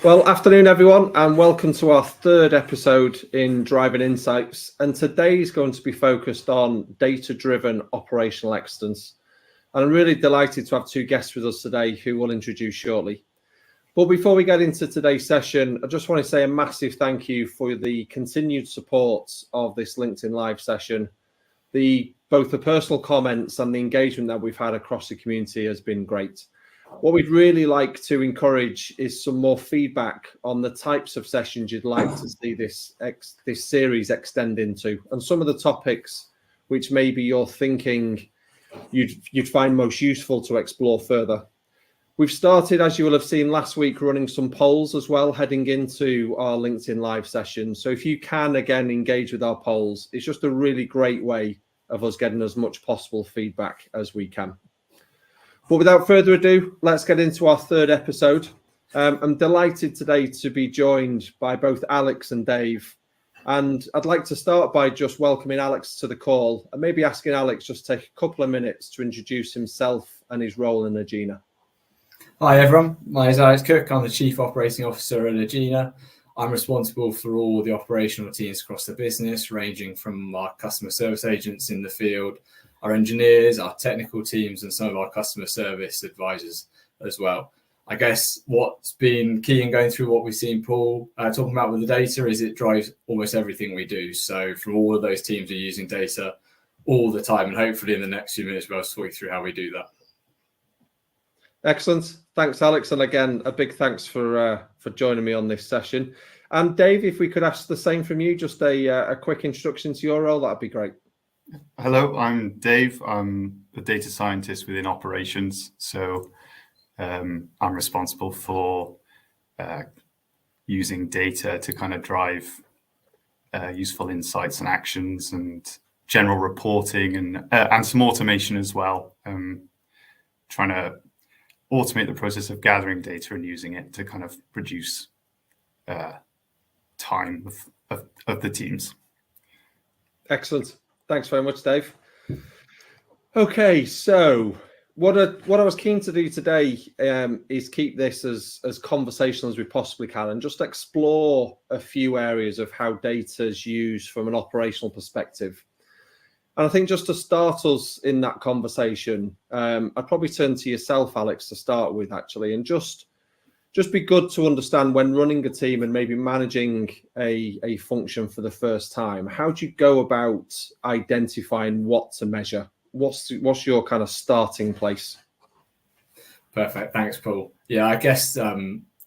Well, afternoon, everyone, and welcome to our third episode in Driving Insights. And today is going to be focused on data-driven operational excellence. And I'm really delighted to have two guests with us today who we'll introduce shortly. But before we get into today's session, I just want to say a massive thank you for the continued support of this LinkedIn Live session. Both the personal comments and the engagement that we've had across the community has been great. What we'd really like to encourage is some more feedback on the types of sessions you'd like to see this series extend into, and some of the topics which maybe you're thinking you'd find most useful to explore further. We've started, as you will have seen last week, running some polls as well, heading into our LinkedIn Live session. So if you can, again, engage with our polls, it's just a really great way of us getting as much possible feedback as we can. But without further ado, let's get into our third episode. I'm delighted today to be joined by both Alex and Dave. And I'd like to start by just welcoming Alex to the call and maybe asking Alex just take a couple of minutes to introduce himself and his role in 𝘍𝐺𝐻𝑃. Hi everyone, my name is Alex Cook. I'm the Chief Operating Officer at 𝘍𝐺𝐻𝑃. I'm responsible for all the operational teams across the business, ranging from our customer service agents in the field, our engineers, our technical teams, and some of our customer service advisors as well. I guess what's been key in going through what we've seen Paul talking about with the data is it drives almost everything we do. So from all of those teams are using data all the time, and hopefully in the next few minutes we'll talk you through how we do that. Excellent. Thanks, Alex. And again, a big thanks for joining me on this session. And Dave, if we could ask the same from you, just a quick introduction to your role, that'd be great. Hello, I'm Dave. I'm a data scientist within operations. So I'm responsible for using data to kind of drive useful insights and actions and general reporting and some automation as well. Trying to automate the process of gathering data and using it to kind of reduce time of the teams. Excellent. Thanks very much, Dave. Okay, so what I was keen to do today is keep this as conversational as we possibly can and just explore a few areas of how data is used from an operational perspective. And I think just to start us in that conversation, I'd probably turn to yourself, Alex, to start with, actually, and just be good to understand when running a team and maybe managing a function for the first time, how do you go about identifying what to measure? What's your kind of starting place? Perfect. Thanks, Paul. Yeah, I guess,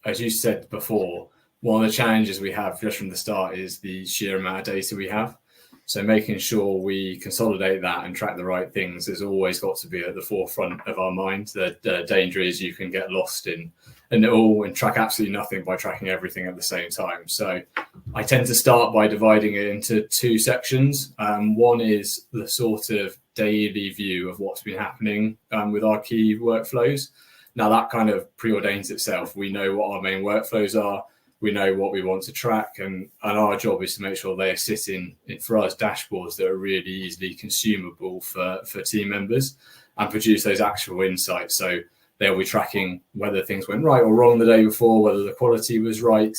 as you said before, one of the challenges we have just from the start is the sheer amount of data we have. So making sure we consolidate that and track the right things has always got to be at the forefront of our mind. The danger is you can get lost in it all and track absolutely nothing by tracking everything at the same time. So I tend to start by dividing it into two sections. One is the sort of daily view of what's been happening with our key workflows. Now that kind of preordains itself. We know what our main workflows are. We know what we want to track, and our job is to make sure they are sitting for us dashboards that are really easily consumable for team members and produce those actual insights. So they'll be tracking whether things went right or wrong the day before, whether the quality was right,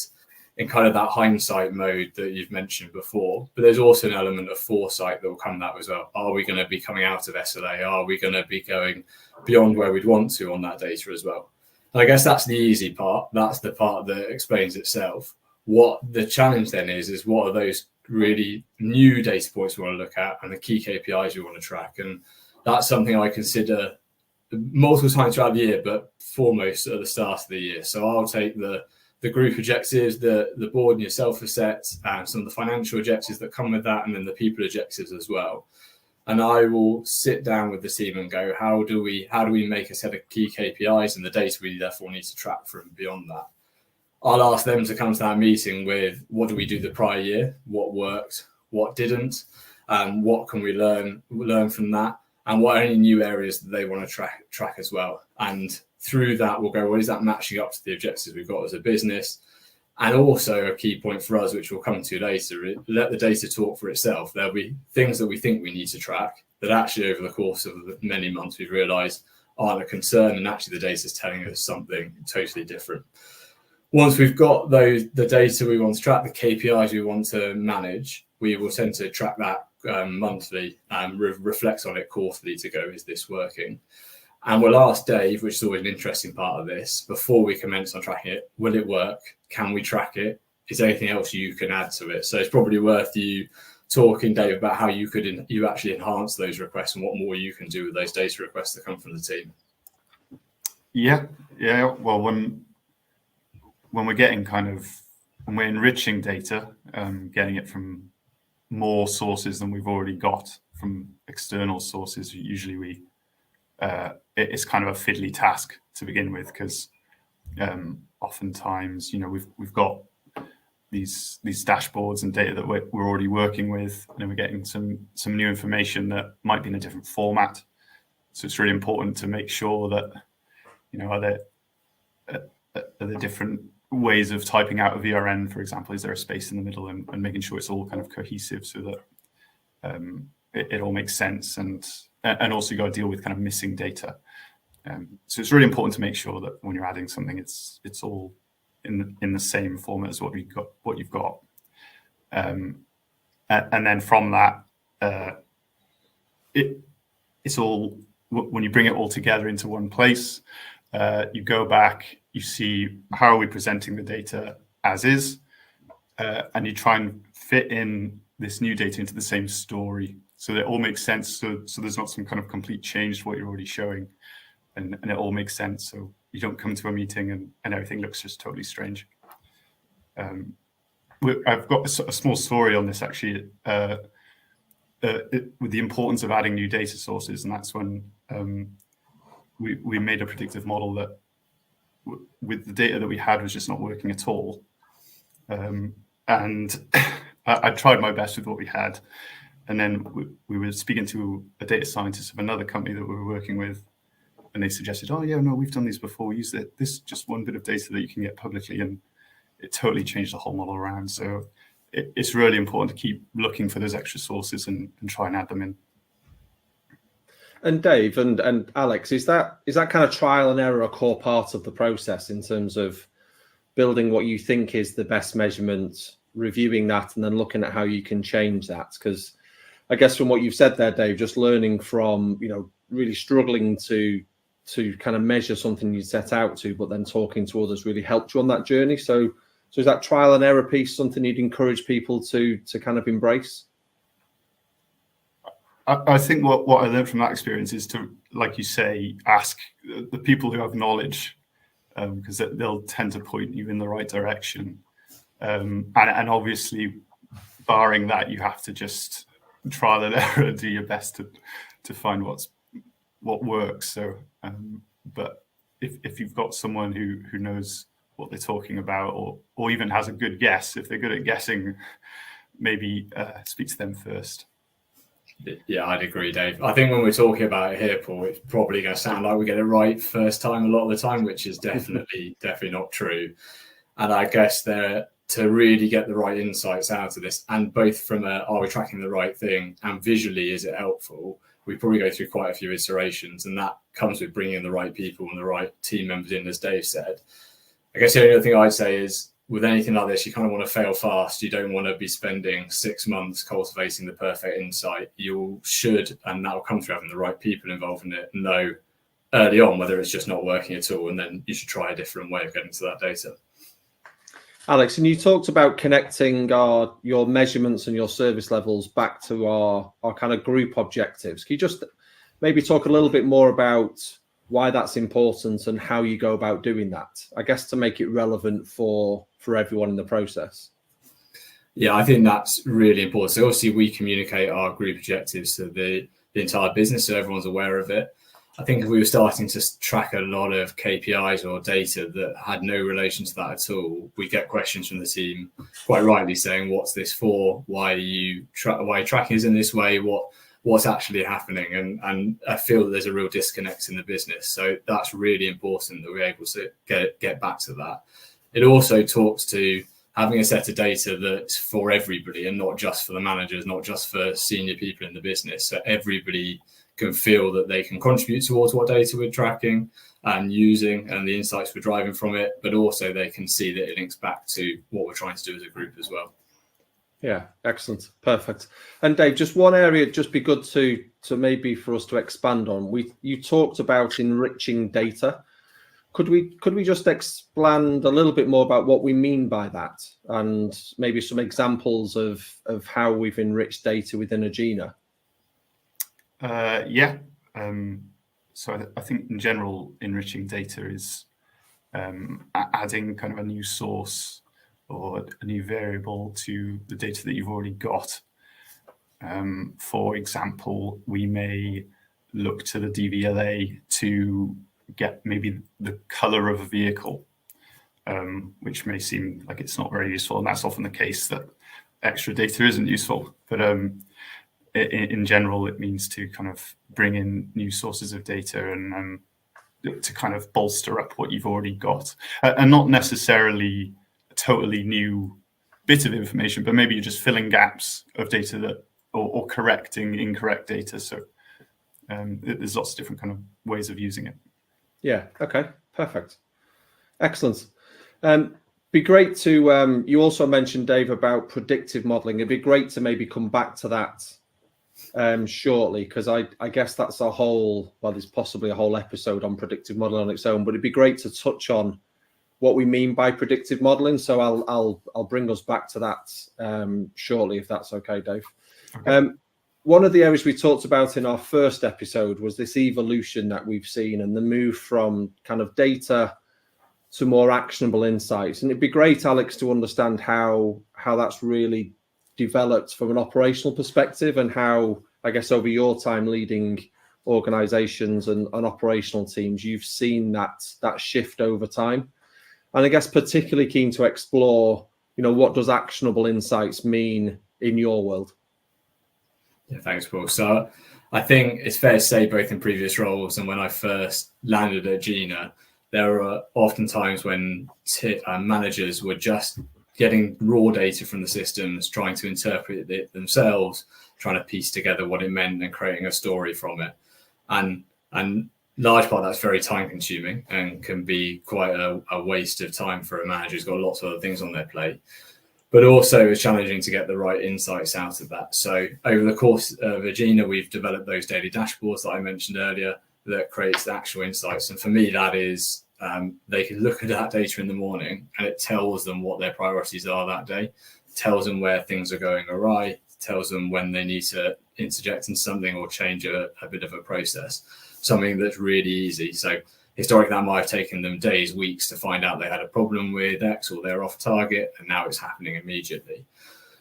in kind of that hindsight mode that you've mentioned before. But there's also an element of foresight that will come that as well. Are we going to be coming out of SLA? Are we going to be going beyond where we'd want to on that data as well? And I guess that's the easy part. That's the part that explains itself. What the challenge then is what are those really new data points we want to look at and the key KPIs we want to track? And that's something I consider multiple times throughout the year, but foremost at the start of the year. So I'll take the group objectives, the board and yourself have set, and some of the financial objectives that come with that, and then the people objectives as well. And I will sit down with the team and go, how do we make a set of key KPIs and the data we therefore need to track from beyond that? I'll ask them to come to that meeting with what do we do the prior year, what worked, what didn't, what can we learn from that, and what are any new areas that they want to track as well. And through that, we'll go, well, is that matching up to the objectives we've got as a business? And also a key point for us, which we'll come to later, let the data talk for itself. There'll be things that we think we need to track that actually over the course of many months we've realised aren't a concern, and actually the data is telling us something totally different. once we've got the data we want to track, the KPIs we want to manage, we will tend to track that monthly and reflect on it quarterly to go, is this working? And we'll ask Dave, which is always an interesting part of this, before we commence on tracking it, will it work? Can we track it? Is there anything else you can add to it? So it's probably worth you talking, Dave, about how you could you actually enhance those requests and what more you can do with those data requests that come from the team. Yeah. Well, when we're getting when we're enriching data, getting it from more sources than we've already got from external sources, usually it's kind of a fiddly task to begin with, because oftentimes, we've got these dashboards and data that we're already working with, and then we're getting some new information that might be in a different format. So it's really important to make sure that, are there different ways of typing out a VRN, for example? Is there a space in the middle, and making sure it's all kind of cohesive so that it all makes sense, and also you got to deal with kind of missing data. So it's really important to make sure that when you're adding something, it's all in the same format as what you've got. And then from that, it's all, when you bring it all together into one place, you go back, you see how are we presenting the data as is, and you try and fit in this new data into the same story so that it all makes sense. So there's not some kind of complete change to what you're already showing, and it all makes sense. So you don't come to a meeting and everything looks just totally strange. I've got a small story on this, actually, with the importance of adding new data sources. And that's when we made a predictive model that with the data that we had was just not working at all. And I tried my best with what we had. And then we were speaking to a data scientist of another company that we were working with, and they suggested, oh yeah, no, we've done these before. We use this just one bit of data that you can get publicly, and it totally changed the whole model around. So it's really important to keep looking for those extra sources and try and add them in. And Dave and Alex, is that kind of trial and error a core part of the process in terms of building what you think is the best measurement, reviewing that, and then looking at how you can change that? Because I guess from what you've said there, Dave, just learning from, really struggling to kind of measure something you set out to, but then talking to others really helped you on that journey. So is that trial and error piece something you'd encourage people to kind of embrace? I think what I learned from that experience is to, like you say, ask the people who have knowledge, because they'll tend to point you in the right direction. And obviously, barring that, you have to just trial and error and do your best to find what works. So, but if you've got someone who knows what they're talking about, or even has a good guess, if they're good at guessing, maybe speak to them first. Yeah, I'd agree, Dave. I think when we're talking about it here, Paul, it's probably going to sound like we get it right first time a lot of the time, which is definitely not true. And I guess to really get the right insights out of this, and both from are we tracking the right thing, and visually, is it helpful? We probably go through quite a few iterations, and that comes with bringing in the right people and the right team members in, as Dave said. I guess the only other thing I'd say is, with anything like this, you kind of want to fail fast. You don't want to be spending 6 months cultivating the perfect insight. You should, and that will come through having the right people involved in it, know early on whether it's just not working at all, and then you should try a different way of getting to that data. Alex, and you talked about connecting your measurements and your service levels back to our kind of group objectives. Can you just maybe talk a little bit more about why that's important and how you go about doing that? I guess to make it relevant for everyone in the process. Yeah, I think that's really important. So obviously we communicate our group objectives to the entire business, so everyone's aware of it. I think if we were starting to track a lot of KPIs or data that had no relation to that at all, we get questions from the team, quite rightly, saying, "What's this for? Why are you tracking us in this way? What's actually happening?" And I feel that there's a real disconnect in the business. So that's really important that we're able to get back to that. It also talks to having a set of data that's for everybody and not just for the managers, not just for senior people in the business. So everybody can feel that they can contribute towards what data we're tracking, and using and the insights we're driving from it, but also they can see that it links back to what we're trying to do as a group as well. Yeah, excellent, perfect. And Dave, just one area, just be good to maybe for us to expand on. You talked about enriching data. Could we just expand a little bit more about what we mean by that, and maybe some examples of how we've enriched data within 𝘍𝑗℔𝘓𝑛𝑎? Yeah. So I think in general, enriching data is adding kind of a new source or a new variable to the data that you've already got. For example, we may look to the DVLA to get maybe the color of a vehicle, which may seem like it's not very useful, and that's often the case, that extra data isn't useful. But in general, it means to kind of bring in new sources of data and to kind of bolster up what you've already got, and not necessarily a totally new bit of information, but maybe you're just filling gaps of data that, or correcting incorrect data. So there's lots of different kind of ways of using it. Yeah. Okay. Perfect. Excellent. Be great to. You also mentioned, Dave, about predictive modeling. It'd be great to maybe come back to that shortly, because I guess that's a whole. Well, there's possibly a whole episode on predictive modeling on its own, but it'd be great to touch on what we mean by predictive modeling. So I'll bring us back to that shortly, if that's okay, Dave. Okay. One of the areas we talked about in our first episode was this evolution that we've seen and the move from kind of data to more actionable insights. And it'd be great, Alex, to understand how that's really developed from an operational perspective, and how, I guess, over your time leading organizations and operational teams, you've seen that shift over time. And I guess particularly keen to explore, what does actionable insights mean in your world? Yeah, thanks, Paul. So I think it's fair to say, both in previous roles and when I first landed at 𝘍𝑗℔𝘓𝑛𝑎, there were often times when managers were just getting raw data from the systems, trying to interpret it themselves, trying to piece together what it meant and creating a story from it. And large part that's very time consuming and can be quite a waste of time for a manager who's got lots of other things on their plate. But also it's challenging to get the right insights out of that. So over the course of 𝘍𝑗℔𝘓𝑛𝑎, we've developed those daily dashboards that I mentioned earlier that creates the actual insights. And for me, that is, they can look at that data in the morning and it tells them what their priorities are that day, tells them where things are going awry, tells them when they need to interject in something or change a bit of a process, something that's really easy. So historically, that might have taken them days, weeks to find out they had a problem with X or they're off target, and now it's happening immediately.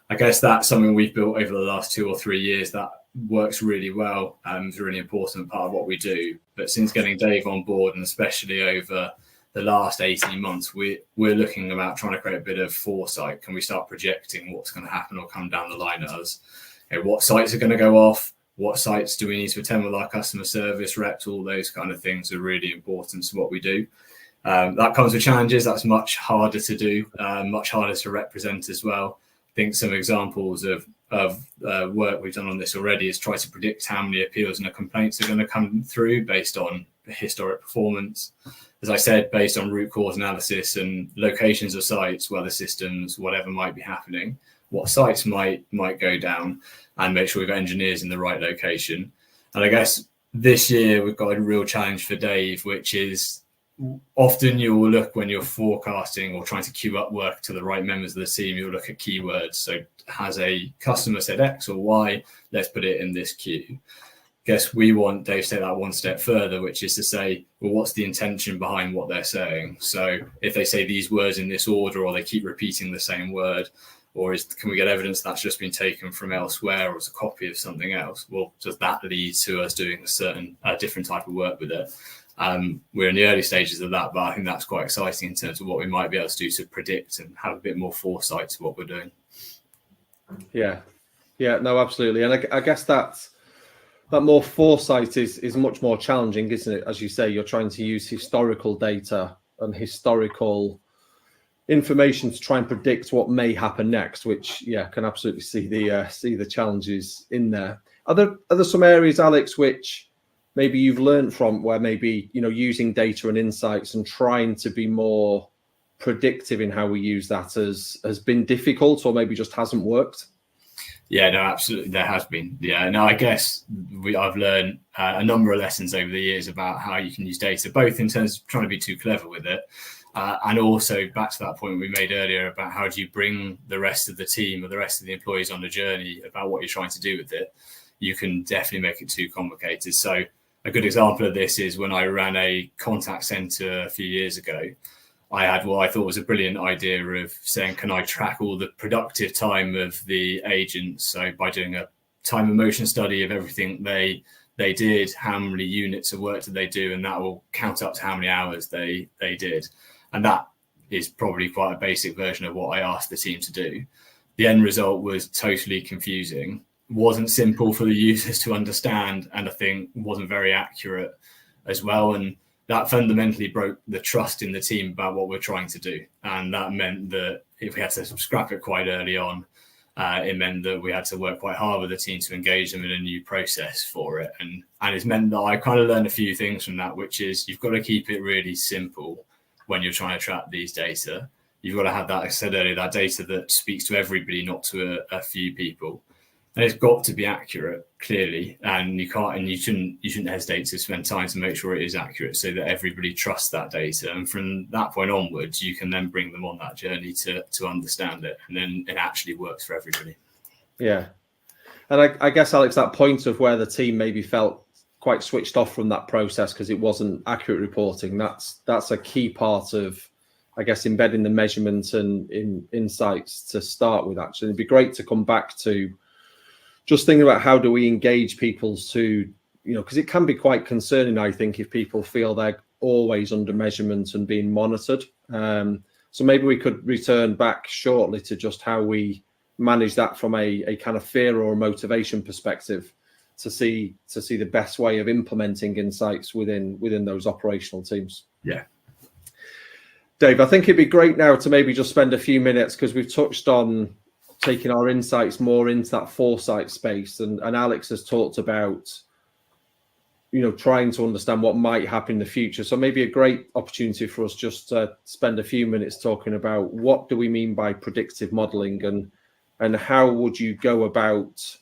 I guess that's something we've built over the last 2 or 3 years that works really well. It's a really important part of what we do. But since getting Dave on board, and especially over the last 18 months, we're looking about trying to create a bit of foresight. Can we start projecting what's going to happen or come down the line at us? What sites are going to go off? What sites do we need to attend with our customer service reps? All those kind of things are really important to what we do. That comes with challenges. That's much harder to do, much harder to represent as well. I think some examples of work we've done on this already is try to predict how many appeals and complaints are going to come through based on historic performance. As I said, based on root cause analysis and locations of sites, weather systems, whatever might be happening, what sites might go down, and make sure we've got engineers in the right location. And I guess this year we've got a real challenge for Dave, which is often you will look when you're forecasting or trying to queue up work to the right members of the team, you'll look at keywords. So has a customer said X or Y? Let's put it in this queue. Guess we want Dave to take that one step further, which is to say, well, what's the intention behind what they're saying? So if they say these words in this order, or they keep repeating the same word, or can we get evidence that's just been taken from elsewhere or as a copy of something else? Well, does that lead to us doing a different type of work with it? We're in the early stages of that, but I think that's quite exciting in terms of what we might be able to do to predict and have a bit more foresight to what we're doing. Yeah, no, absolutely. And I guess that more foresight is much more challenging, isn't it? As you say, you're trying to use historical data and historical information to try and predict what may happen next, which can absolutely see the challenges in there. Are there some areas, Alex, which maybe you've learned from, where maybe, you know, using data and insights and trying to be more predictive in how we use that has been difficult, or maybe just hasn't worked? Yeah, no, absolutely, there has been. Yeah, no, I guess I've learned a number of lessons over the years about how you can use data, both in terms of trying to be too clever with it, and also back to that point we made earlier about how do you bring the rest of the team or the rest of the employees on a journey about what you're trying to do with it. You can definitely make it too complicated. So a good example of this is when I ran a contact center a few years ago. I had what I thought was a brilliant idea of saying, can I track all the productive time of the agents? So by doing a time and motion study of everything they did, how many units of work did they do, and that will count up to how many hours they did. And that is probably quite a basic version of what I asked the team to do. The end result was totally confusing, wasn't simple for the users to understand, and I think wasn't very accurate as well. And that fundamentally broke the trust in the team about what we're trying to do. And that meant that if we had to scrap it quite early on, it meant that we had to work quite hard with the team to engage them in a new process for it. And it's meant that I kind of learned a few things from that, which is you've got to keep it really simple when you're trying to track these data. You've got to have that, like I said earlier, that data that speaks to everybody, not to a few people. And it's got to be accurate, clearly, and you shouldn't hesitate to spend time to make sure it is accurate, so that everybody trusts that data. And from that point onwards, you can then bring them on that journey to understand it, and then it actually works for everybody. Yeah, and I guess, Alex, that point of where the team maybe felt quite switched off from that process because it wasn't accurate reporting. That's a key part of, I guess, embedding the measurement and in insights to start with. Actually, it'd be great to come back to just thinking about how do we engage people to, you know, because it can be quite concerning, I think, if people feel they're always under measurement and being monitored. So maybe we could return back shortly to just how we manage that from a kind of fear or a motivation perspective to see the best way of implementing insights within those operational teams. Yeah. Dave, I think it'd be great now to maybe just spend a few minutes, because we've touched on taking our insights more into that foresight space, and Alex has talked about, you know, trying to understand what might happen in the future. So maybe a great opportunity for us just to spend a few minutes talking about what do we mean by predictive modeling, and how would you go about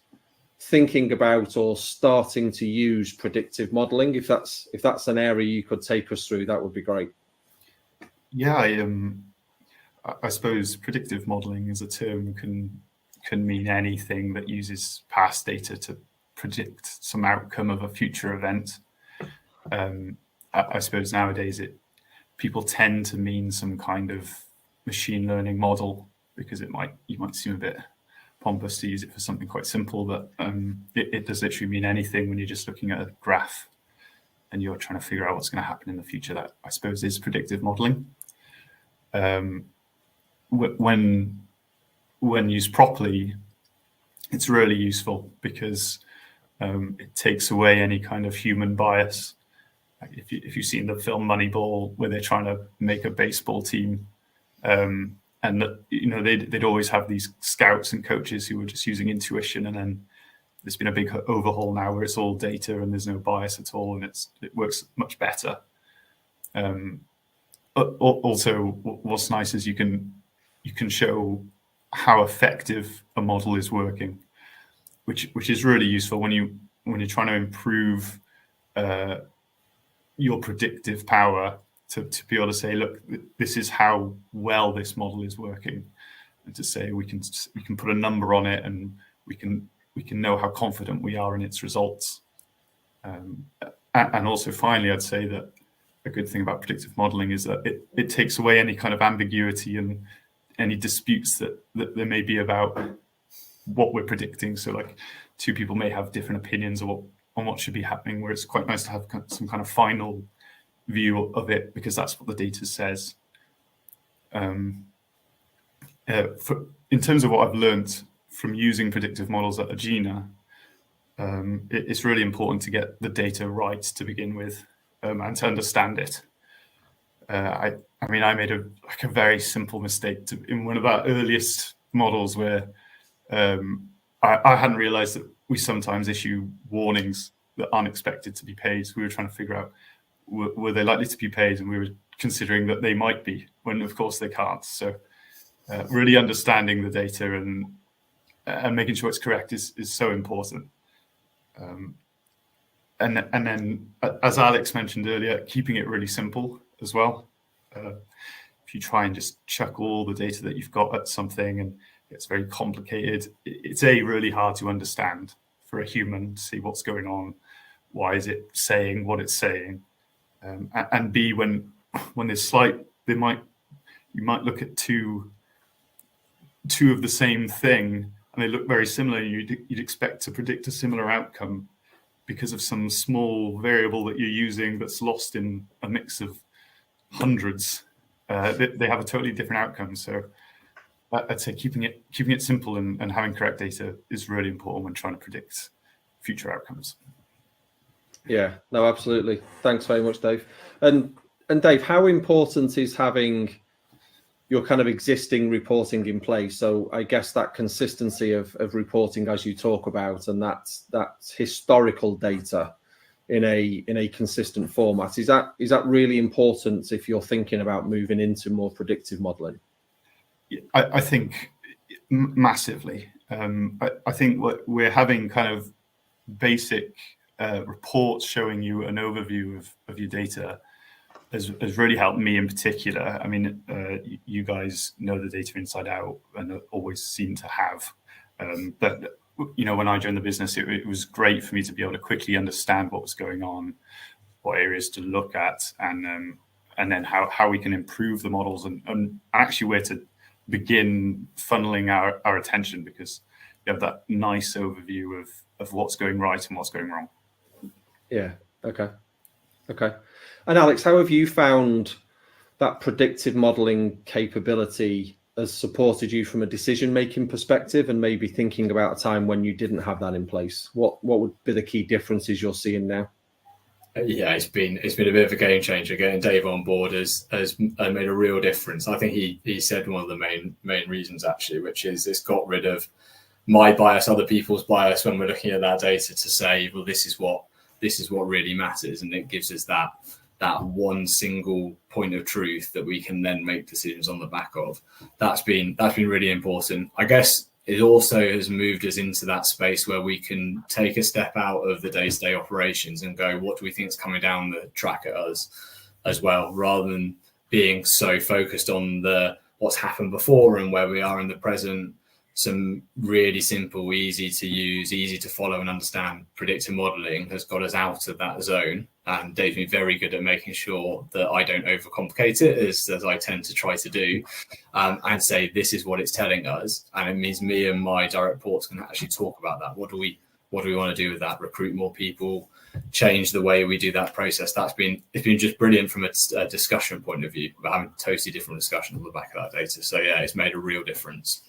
thinking about or starting to use predictive modeling? If that's an area you could take us through, that would be great. Yeah, I suppose predictive modeling as a term can mean anything that uses past data to predict some outcome of a future event. I suppose nowadays people tend to mean some kind of machine learning model, because you might seem a bit pompous to use it for something quite simple, but it does literally mean anything when you're just looking at a graph and you're trying to figure out what's going to happen in the future. That, I suppose, is predictive modeling. When used properly, it's really useful because it takes away any kind of human bias. Like if you've seen the film Moneyball, where they're trying to make a baseball team, and that, you know, they'd always have these scouts and coaches who were just using intuition, and then there's been a big overhaul now where it's all data and there's no bias at all, and it works much better. Also, what's nice is you can show how effective a model is working, which is really useful when you're trying to improve your predictive power, to be able to say, look, this is how well this model is working, and to say we can put a number on it, and we can know how confident we are in its results. And also, finally, I'd say that a good thing about predictive modeling is that it takes away any kind of ambiguity and any disputes that there may be about what we're predicting. So, like, two people may have different opinions on what should be happening, where it's quite nice to have some kind of final view of it, because that's what the data says. In terms of what I've learned from using predictive models at Agena, it's really important to get the data right to begin with, and to understand it. I mean, I made a very simple mistake in one of our earliest models, where I hadn't realized that we sometimes issue warnings that aren't expected to be paid. So we were trying to figure out, were they likely to be paid? And we were considering that they might be, when of course they can't. So really understanding the data and making sure it's correct is so important. And then, as Alex mentioned earlier, keeping it really simple as well. If you try and just chuck all the data that you've got at something and it's very complicated, it's really hard to understand for a human to see what's going on. Why is it saying what it's saying? And B, when there's you might look at two of the same thing and they look very similar. You'd expect to predict a similar outcome because of some small variable that you're using that's lost in a mix of hundreds. They have a totally different outcome. So I'd say keeping it simple and having correct data is really important when trying to predict future outcomes. Yeah, no, absolutely. Thanks very much, Dave. And Dave, how important is having your kind of existing reporting in place? So I guess that consistency of reporting, as you talk about, and that's historical data in a consistent format. Is that really important if you're thinking about moving into more predictive modeling? I think massively. I think what we're having kind of basic reports showing you an overview of your data has really helped me in particular. I mean, you guys know the data inside out and always seem to have. But when I joined the business, it was great for me to be able to quickly understand what was going on, what areas to look at, and then how we can improve the models and actually where to begin funneling our attention, because you have that nice overview of what's going right and what's going wrong. Yeah. Okay. And Alex, how have you found that predictive modeling capability has supported you from a decision-making perspective, and maybe thinking about a time when you didn't have that in place? What would be the key differences you're seeing now? Yeah, it's been a bit of a game changer. Getting Dave on board has made a real difference. I think he said one of the main reasons actually, which is it's got rid of my bias, other people's bias when we're looking at that data, to say, well, this is what really matters, and it gives us that one single point of truth that we can then make decisions on the back of. That's been really important. I guess it also has moved us into that space where we can take a step out of the day-to-day operations and go, what do we think is coming down the track at us as well, rather than being so focused on what's happened before and where we are in the present. Some really simple, easy to use, easy to follow and understand predictive modeling has got us out of that zone. And Dave's been very good at making sure that I don't overcomplicate it, as I tend to try to do, and say this is what it's telling us. And it means me and my direct reports can actually talk about that. What do we want to do with that? Recruit more people, change the way we do that process. It's been just brilliant from a discussion point of view. We're having a totally different discussion on the back of that data. So yeah, it's made a real difference.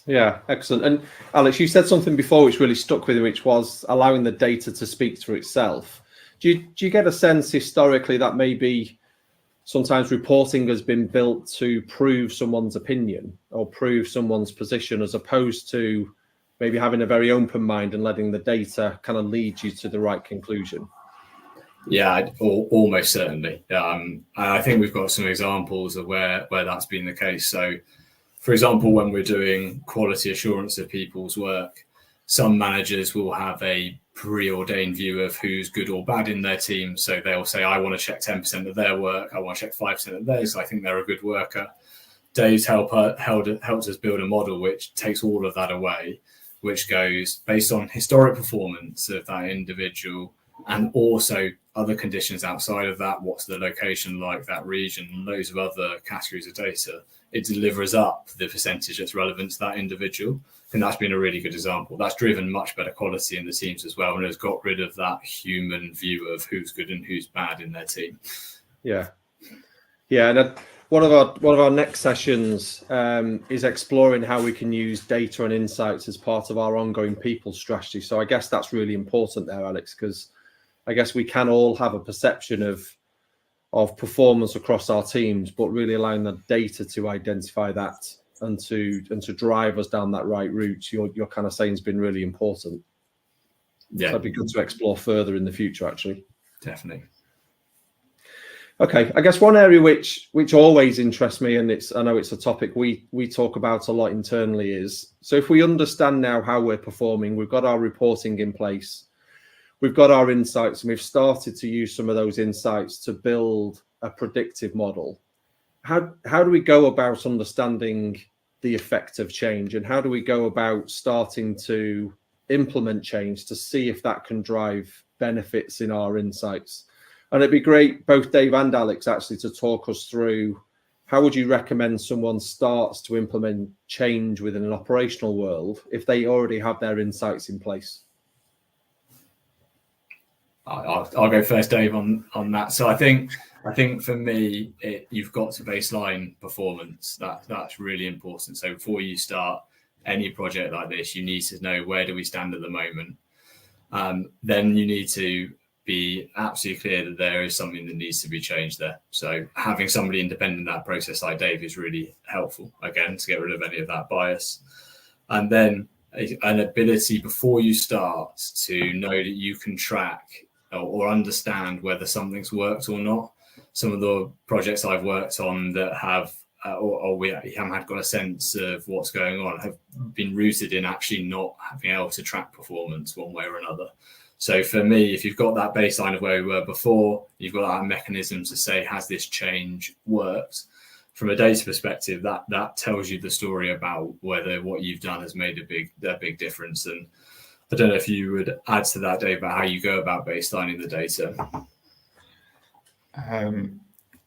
Yeah, excellent. And Alex, you said something before which really stuck with me, which was allowing the data to speak for itself. Do you get a sense historically that maybe sometimes reporting has been built to prove someone's opinion or prove someone's position, as opposed to maybe having a very open mind and letting the data kind of lead you to the right conclusion? Yeah, almost certainly. I think we've got some examples of where that's been the case. So, for example, when we're doing quality assurance of people's work, some managers will have a preordained view of who's good or bad in their team. So they'll say, I want to check 10% of their work, I want to check 5% of theirs, so I think they're a good worker. Dave's helped us build a model which takes all of that away, which goes based on historic performance of that individual and also other conditions outside of that. What's the location like, that region, and loads of other categories of data. It delivers up the percentage that's relevant to that individual. And that's been a really good example. That's driven much better quality in the teams as well, and has got rid of that human view of who's good and who's bad in their team. Yeah. And one of our next sessions is exploring how we can use data and insights as part of our ongoing people strategy. So I guess that's really important there, Alex, because I guess we can all have a perception of performance across our teams, but really allowing the data to identify that and to drive us down that right route, you're kind of saying has been really important. Yeah, So it'd be good to explore further in the future, actually. definitely. Okay, I guess one area which always interests me, and I know it's a topic we talk about a lot internally, is so if we understand now how we're performing, we've got our reporting in place, we've got our insights, and we've started to use some of those insights to build a predictive model. How do we go about understanding the effect of change, and how do we go about starting to implement change to see if that can drive benefits in our insights? And it'd be great, both Dave and Alex, actually, to talk us through how would you recommend someone starts to implement change within an operational world if they already have their insights in place? I'll go first, Dave, on that. So I think for me, you've got to baseline performance. That's really important. So before you start any project like this, you need to know, where do we stand at the moment? Then you need to be absolutely clear that there is something that needs to be changed there. So having somebody independent in that process like Dave is really helpful, again, to get rid of any of that bias. And then an ability before you start to know that you can track or understand whether something's worked or not. Some of the projects I've worked on that have we haven't got a sense of what's going on have been rooted in actually not being able to track performance one way or another. So for me, if you've got that baseline of where we were before, you've got that mechanism to say, has this change worked? From a data perspective, that tells you the story about whether what you've done has made a big difference. And I don't know if you would add to that, Dave, about how you go about baselining the data.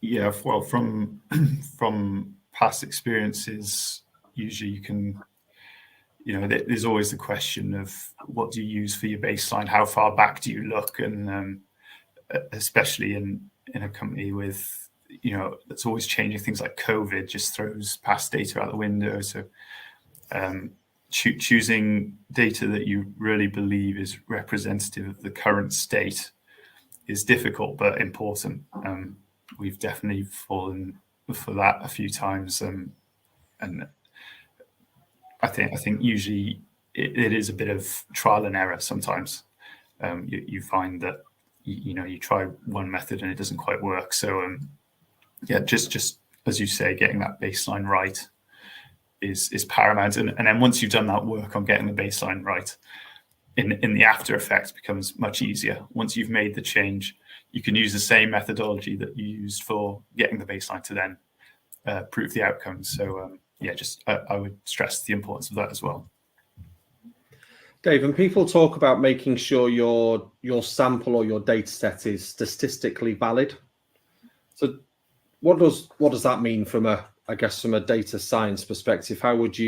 Yeah, well, from past experiences, usually you can, there's always the question of what do you use for your baseline? How far back do you look? And especially in a company with, that's always changing, things like COVID just throws past data out the window. So choosing data that you really believe is representative of the current state is difficult but important. We've definitely fallen for that a few times, and I think usually it is a bit of trial and error. Sometimes you find that you try one method and it doesn't quite work. So yeah, just as you say, getting that baseline right is paramount. And then once you've done that work on getting the baseline right, in the after effects becomes much easier. Once you've made the change, you can use the same methodology that you used for getting the baseline to then prove the outcomes. So yeah, I would stress the importance of that as well. Dave, and people talk about making sure your sample or your data set is statistically valid. So what does that mean from a data science perspective? How do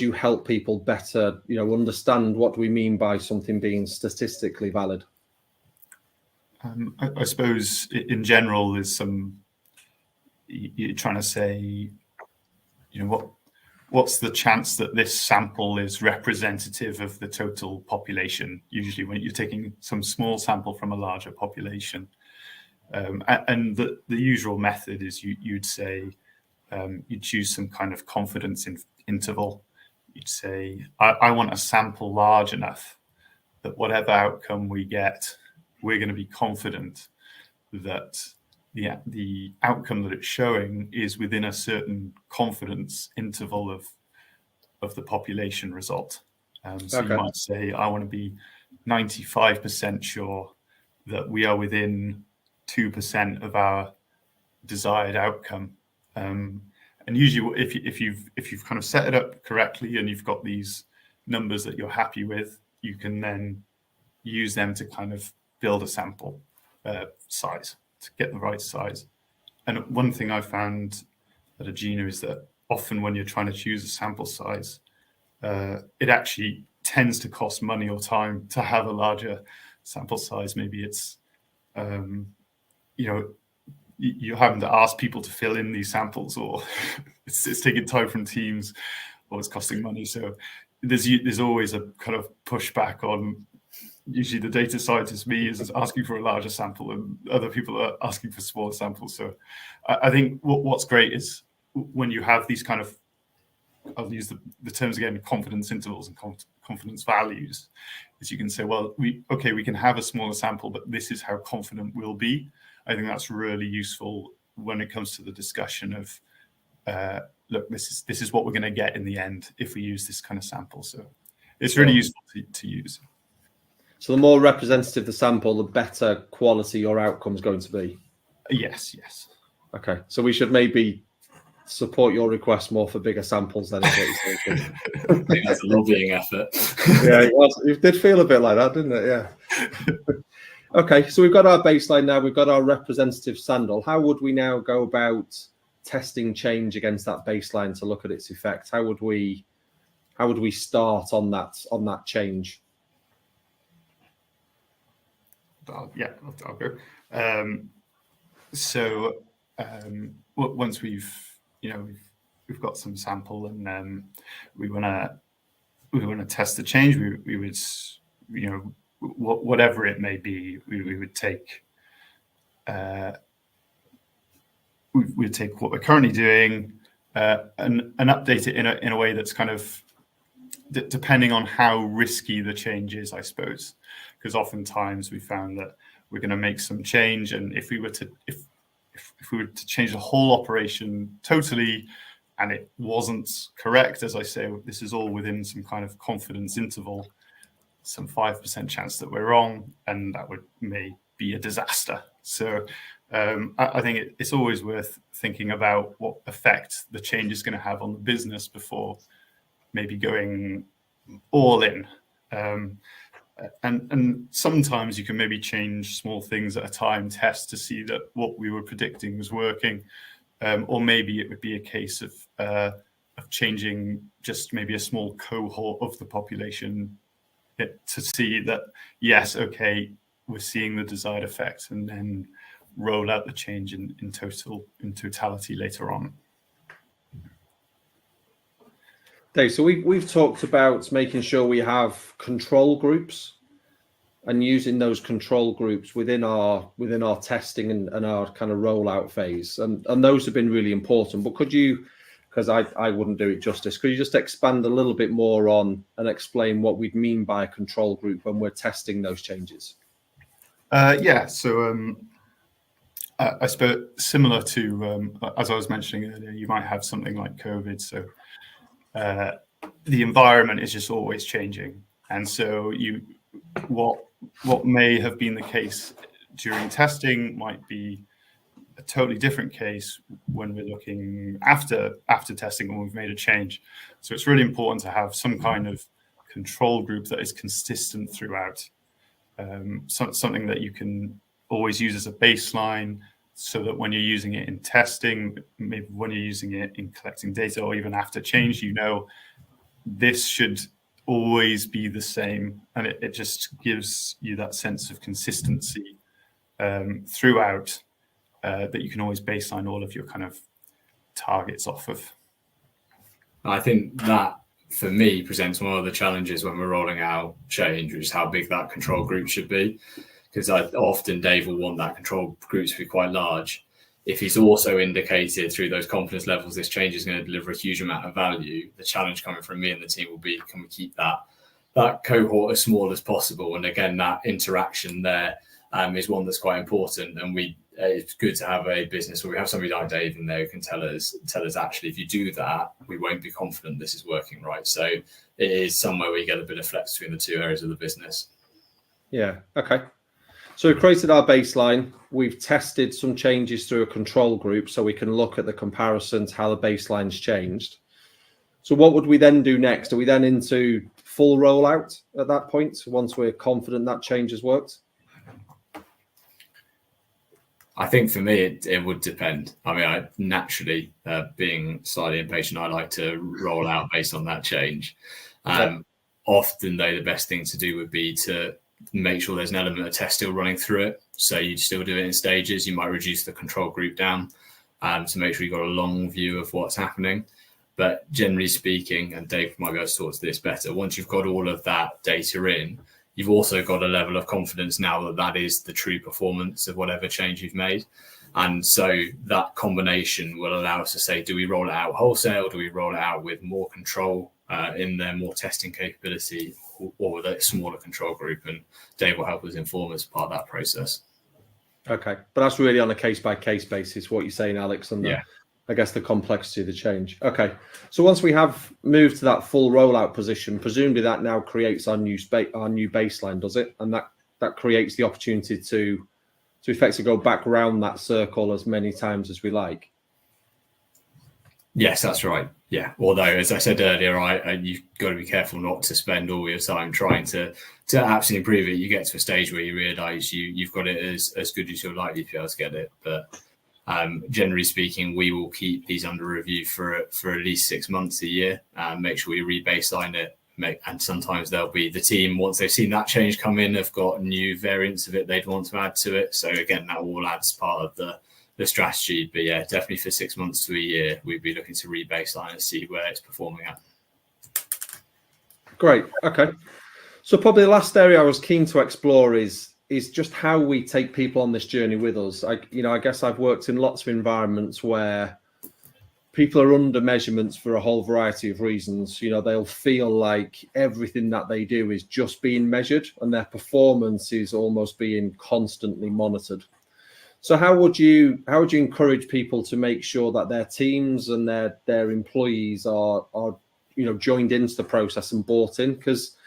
you help people better, understand what we mean by something being statistically valid? I suppose in general, there's you're trying to say, what's the chance that this sample is representative of the total population? Usually when you're taking some small sample from a larger population. And the usual method is you'd say, you'd choose some kind of confidence interval. You'd say, I want a sample large enough that whatever outcome we get, we're going to be confident that the outcome that it's showing is within a certain confidence interval of the population result. So okay. You might say, I want to be 95% sure that we are within 2% of our desired outcome. And usually, if you've kind of set it up correctly and you've got these numbers that you're happy with, you can then use them to kind of build a sample size to get the right size. And one thing I found at 𝑘𝘳𝘪𝑷𝘪𝑗 is that often when you're trying to choose a sample size, it actually tends to cost money or time to have a larger sample size. Maybe it's you're having to ask people to fill in these samples, or it's taking time from teams, or it's costing money. So there's always a kind of pushback on, usually the data scientist, me, is asking for a larger sample and other people are asking for smaller samples. So I think what's great is when you have these kind of I'll use the terms again, confidence intervals and confidence values, is you can say, well, we can have a smaller sample, but this is how confident we'll be. I think that's really useful when it comes to the discussion of, look, this is what we're going to get in the end if we use this kind of sample. So it's really useful to use. So the more representative the sample, the better quality your outcome is going to be. Yes. Okay, so we should maybe support your request more for bigger samples then. Is what you're saying. I think that's a lobbying effort. Yeah, it did feel a bit like that, didn't it? Yeah. Okay, so we've got our baseline now. We've got our representative sample. How would we now go about testing change against that baseline to look at its effect? How would we start on that change? I'll go. Once we've got some sample and we want to test the change, we would, whatever it may be, we would take we'd take what we're currently doing and update it in a way that's kind of depending on how risky the change is, I suppose. Because oftentimes we found that we're going to make some change, and if we were to change the whole operation totally, and it wasn't correct, as I say, this is all within some kind of confidence interval, some 5% chance that we're wrong, and that may be a disaster. So I think it's always worth thinking about what effect the change is going to have on the business before maybe going all in. And sometimes you can maybe change small things at a time, test to see that what we were predicting was working, or maybe it would be a case of changing just maybe a small cohort of the population to see that, yes, okay, we're seeing the desired effect, and then roll out the change in totality later on. Dave, so we've talked about making sure we have control groups and using those control groups within our testing and our kind of rollout phase, and those have been really important. But could you, because I wouldn't do it justice, could you just expand a little bit more on and explain what we'd mean by a control group when we're testing those changes? So I suppose similar to as I was mentioning earlier, you might have something like COVID. So the environment is just always changing, and so what may have been the case during testing might be a totally different case when we're looking after testing when we've made a change. So it's really important to have some kind of control group that is consistent throughout, something that you can always use as a baseline, so that when you're using it in testing, maybe when you're using it in collecting data or even after change, this should always be the same, and it just gives you that sense of consistency throughout, that you can always baseline all of your kind of targets off of. I think that, for me, presents one of the challenges when we're rolling out change, which is how big that control group should be. Because often Dave will want that control group to be quite large. If he's also indicated through those confidence levels this change is going to deliver a huge amount of value, the challenge coming from me and the team will be, can we keep that cohort as small as possible? And again, that interaction there is one that's quite important. And it's good to have a business where we have somebody like Dave in there who can tell us actually, if you do that, we won't be confident this is working right. So it is somewhere where you get a bit of flex between the two areas of the business. Yeah. Okay. So we've created our baseline. We've tested some changes through a control group so we can look at the comparison to how the baseline's changed. So what would we then do next? Are we then into full rollout at that point, once we're confident that change has worked? I think for me, it would depend. I mean, I naturally, being slightly impatient, I like to roll out based on that change. Often, though, the best thing to do would be to make sure there's an element of test still running through it. So you still do it in stages. You might reduce the control group down to make sure you've got a long view of what's happening. But generally speaking, and Dave might be able to talk to this better, once you've got all of that data in, you've also got a level of confidence now that is the true performance of whatever change you've made. And so that combination will allow us to say, do we roll it out wholesale? Do we roll it out with more control in there, more testing capability, or with a smaller control group? And Dave will help us inform as part of that process. Okay, but that's really on a case-by-case basis, what you're saying, Alex, and I guess the complexity of the change. Okay, so once we have moved to that full rollout position, presumably that now creates our new baseline, does it? And that creates the opportunity to effectively go back around that circle as many times as we like. Yes, that's right. Yeah. Although, as I said earlier, you've got to be careful not to spend all your time trying to absolutely improve it. You get to a stage where you realise you've got it as good as you're likely to be able to get it. But generally speaking, we will keep these under review for at least 6 months a year, make sure we re-baseline it. And sometimes there'll be the team, once they've seen that change come in, have got new variants of it they'd want to add to it. So again, that all adds part of the strategy. But yeah, definitely for 6 months to a year, we'd be looking to re-baseline and see where it's performing at. Great. Okay. So probably the last area I was keen to explore is just how we take people on this journey with us. I guess I've worked in lots of environments where people are under measurements for a whole variety of reasons. They'll feel like everything that they do is just being measured and their performance is almost being constantly monitored. So how would you encourage people to make sure that their teams and their employees are joined into the process and bought in? Because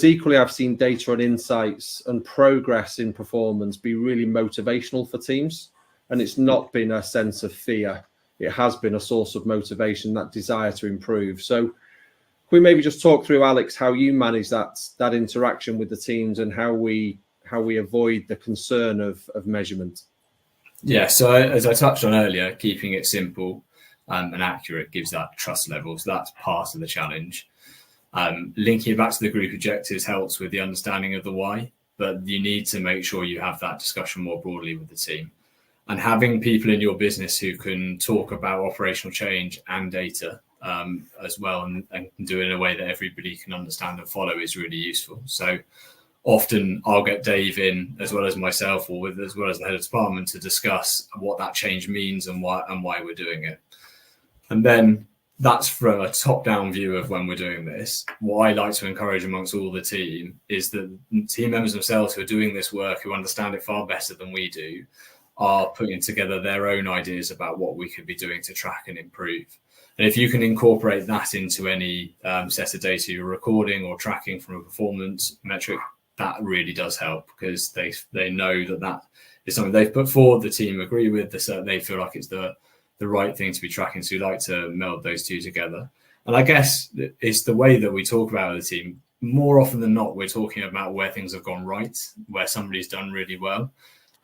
equally, I've seen data and insights and progress in performance be really motivational for teams, and it's not been a sense of fear. It has been a source of motivation, that desire to improve. So can we maybe just talk through, Alex, how you manage that interaction with the teams and how we avoid the concern of measurement? Yeah, so as I touched on earlier, keeping it simple and accurate gives that trust level. So that's part of the challenge. Linking it back to the group objectives helps with the understanding of the why, but you need to make sure you have that discussion more broadly with the team. And having people in your business who can talk about operational change and data as well and do it in a way that everybody can understand and follow is really useful. So often I'll get Dave in as well as myself or as well as the head of department to discuss what that change means and why we're doing it. And then that's from a top-down view of when we're doing this. What I like to encourage amongst all the team is that team members themselves who are doing this work, who understand it far better than we do, are putting together their own ideas about what we could be doing to track and improve. And if you can incorporate that into any set of data you're recording or tracking from a performance metric, that really does help because they know that is something they've put forward, the team agree with, they feel like it's the right thing to be tracking. So we like to meld those two together. And I guess it's the way that we talk about the team. More often than not, we're talking about where things have gone right, where somebody's done really well.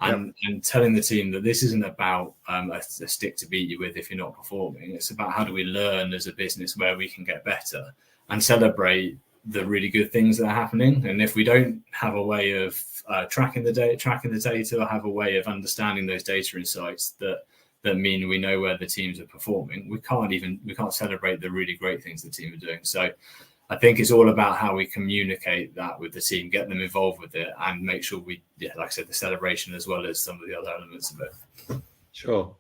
And telling the team that this isn't about a stick to beat you with if you're not performing. It's about how do we learn as a business where we can get better and celebrate the really good things that are happening. And if we don't have a way of tracking the data or have a way of understanding those data insights that mean we know where the teams are performing, we can't celebrate the really great things the team are doing. So I think it's all about how we communicate that with the team, get them involved with it, and make sure like I said, the celebration as well as some of the other elements of it. Sure.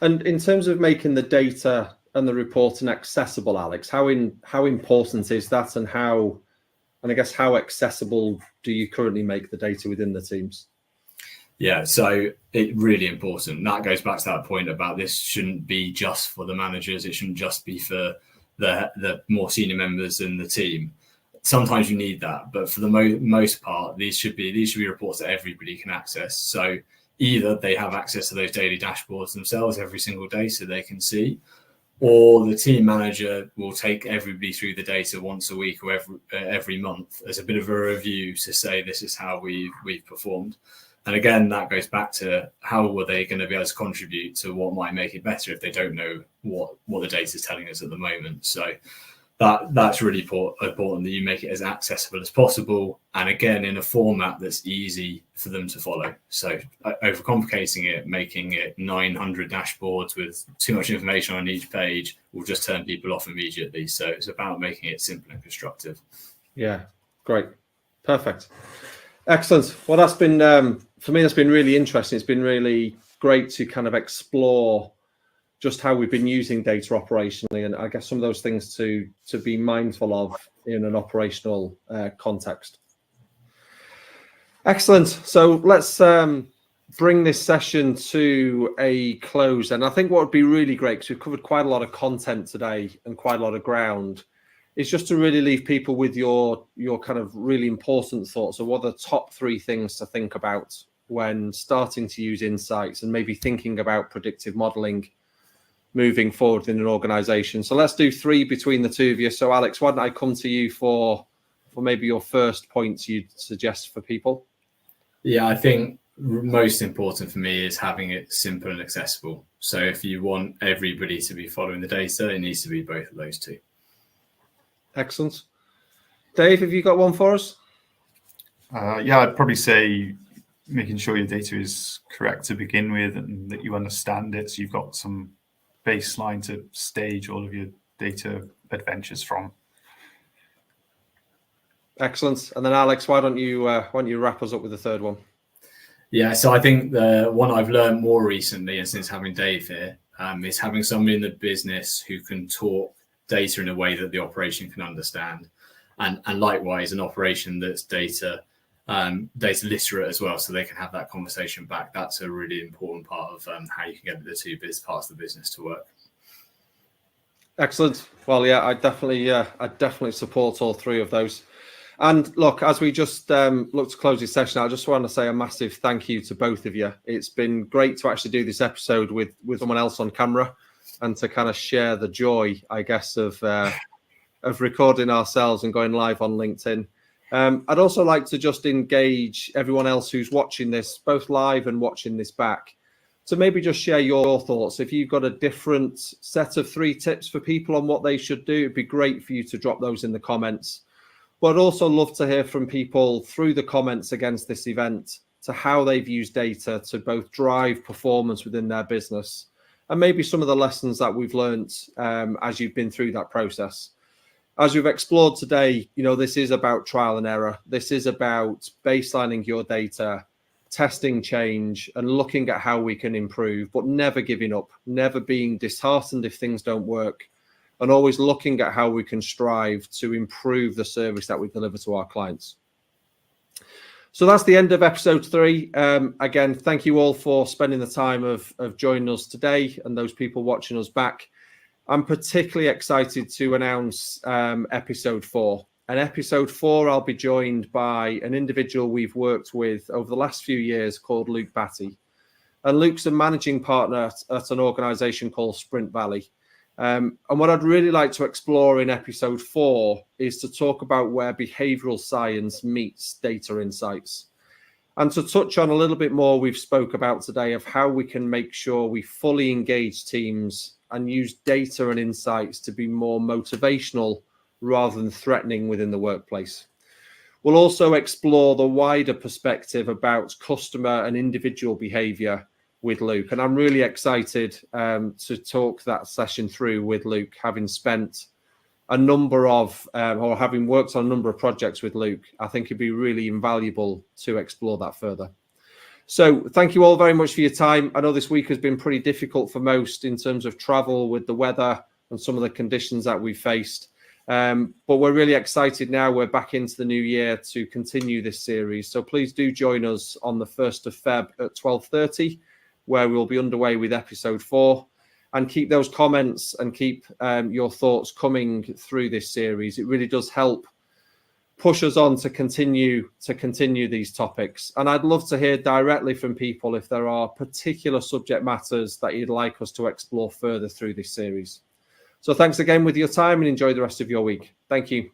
And in terms of making the data and the reporting accessible, Alex, how important is that, and I guess how accessible do you currently make the data within the teams? Yeah, so it's really important. That goes back to that point about this shouldn't be just for the managers. It shouldn't just be for the more senior members in the team. Sometimes you need that, but for the most part, these should be reports that everybody can access. So either they have access to those daily dashboards themselves every single day so they can see, or the team manager will take everybody through the data once a week or every month as a bit of a review to say this is how we've performed. And again, that goes back to how were they going to be able to contribute to what might make it better if they don't know what the data is telling us at the moment. So that's really important that you make it as accessible as possible. And again, in a format that's easy for them to follow. So overcomplicating it, making it 900 dashboards with too much information on each page will just turn people off immediately. So it's about making it simple and constructive. Yeah, great. Perfect. Excellent. Well, that's been, for me, that's been really interesting. It's been really great to kind of explore just how we've been using data operationally, and I guess some of those things to be mindful of in an operational context. Excellent. So let's bring this session to a close. And I think what would be really great, because we've covered quite a lot of content today and quite a lot of ground, is just to really leave people with your kind of really important thoughts of what are the top 3 things to think about when starting to use insights and maybe thinking about predictive modeling moving forward in an organization. So let's do 3 between the 2 of you. So Alex, why don't I come to you for maybe your first points you'd suggest for people? Yeah, I think most important for me is having it simple and accessible. So if you want everybody to be following the data, it needs to be both of those 2. Excellent. Dave, have you got one for us? Yeah, I'd probably say making sure your data is correct to begin with and that you understand it, so you've got some baseline to stage all of your data adventures from. Excellent. And then Alex, why don't you wrap us up with the third one? Yeah, so I think the one I've learned more recently, and since having Dave here, is having somebody in the business who can talk data in a way that the operation can understand, and likewise an operation that's data literate as well, so they can have that conversation back. That's a really important part of how you can get the 2 parts of the business to work. Excellent. Well, yeah, I definitely support all 3 of those. And look, as we just look to close this session, I just want to say a massive thank you to both of you. It's been great to actually do this episode with someone else on camera and to kind of share the joy, I guess, of recording ourselves and going live on LinkedIn. I'd also like to just engage everyone else who's watching this, both live and watching this back, to maybe just share your thoughts. If you've got a different set of 3 tips for people on what they should do, it'd be great for you to drop those in the comments. But I'd also love to hear from people through the comments against this event to how they've used data to both drive performance within their business and maybe some of the lessons that we've learned as you've been through that process. As we've explored today, this is about trial and error. This is about baselining your data, testing change, and looking at how we can improve, but never giving up, never being disheartened if things don't work, and always looking at how we can strive to improve the service that we deliver to our clients. So that's the end of episode 3. Again, thank you all for spending the time of joining us today, and those people watching us back. I'm particularly excited to announce episode 4. And episode 4, I'll be joined by an individual we've worked with over the last few years called 𝘋𝘳𝘪𝘷𝘪𝘯𝘨. And Luke's a managing partner at an organization called Sprint Valley. And what I'd really like to explore in episode 4 is to talk about where behavioral science meets data insights. And to touch on a little bit more we've spoke about today of how we can make sure we fully engage teams and use data and insights to be more motivational rather than threatening within the workplace. We'll also explore the wider perspective about customer and individual behavior with Luke. And I'm really excited to talk that session through with Luke, having spent a number of, or having worked on a number of projects with Luke. I think it'd be really invaluable to explore that further. So thank you all very much for your time. I know this week has been pretty difficult for most in terms of travel with the weather and some of the conditions that we've faced. But we're really excited now. We're back into the new year to continue this series. So please do join us on the 1st of February at 12:30, where we'll be underway with episode 4. And keep those comments and keep your thoughts coming through this series. It really does help push us on to continue these topics. And I'd love to hear directly from people if there are particular subject matters that you'd like us to explore further through this series. So thanks again with your time and enjoy the rest of your week. Thank you.